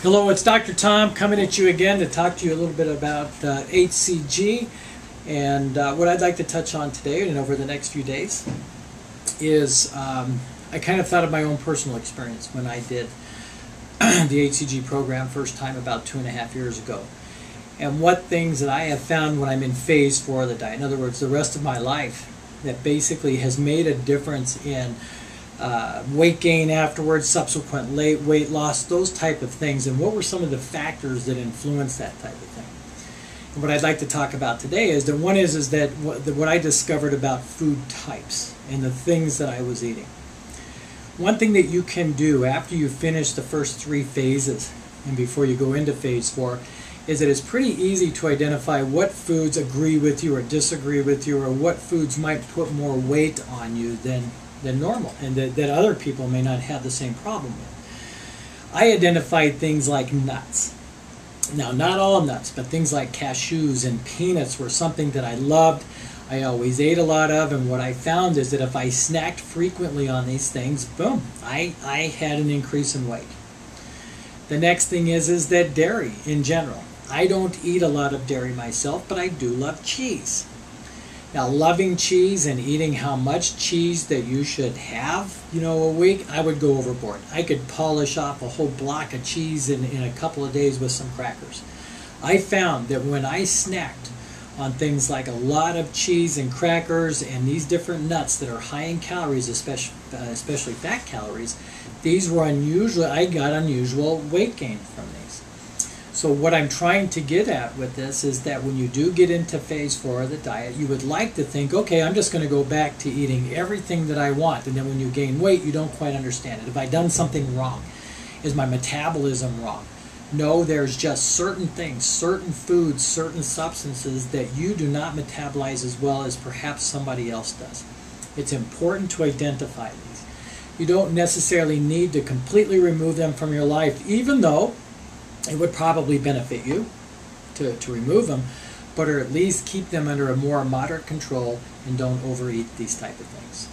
Hello, it's Dr. Tom coming at you again to talk to you a little bit about HCG. And what I'd like to touch on today and over the next few days is I kind of thought of my own personal experience when I did the HCG program first time about 2.5 years ago. And what things that I have found when I'm in phase 4 of the diet, in other words, the rest of my life, that basically has made a difference in weight gain afterwards, subsequent weight loss, those type of things, and what were some of the factors that influence that type of thing. And what I'd like to talk about today is that one is that what I discovered about food types and the things that I was eating. One thing that you can do after you finish the first 3 phases and before you go into phase 4 is that it's pretty easy to identify what foods agree with you or disagree with you, or what foods might put more weight on you than normal, and that other people may not have the same problem with. I identified things like nuts. Now, not all nuts, but things like cashews and peanuts were something that I loved. I always ate a lot of, and what I found is that if I snacked frequently on these things, boom, I had an increase in weight. The next thing is that dairy in general. I don't eat a lot of dairy myself, but I do love cheese. Now, loving cheese and eating how much cheese that you should have, a week, I would go overboard. I could polish off a whole block of cheese in a couple of days with some crackers. I found that when I snacked on things like a lot of cheese and crackers and these different nuts that are high in calories, especially fat calories, these were unusual. I got unusual weight gain from these. So what I'm trying to get at with this is that when you do get into phase 4 of the diet, you would like to think, okay, I'm just going to go back to eating everything that I want. And then when you gain weight, you don't quite understand it. Have I done something wrong? Is my metabolism wrong? No, there's just certain things, certain foods, certain substances that you do not metabolize as well as perhaps somebody else does. It's important to identify these. You don't necessarily need to completely remove them from your life, even though it would probably benefit you to remove them, but or at least keep them under a more moderate control and don't overeat these type of things.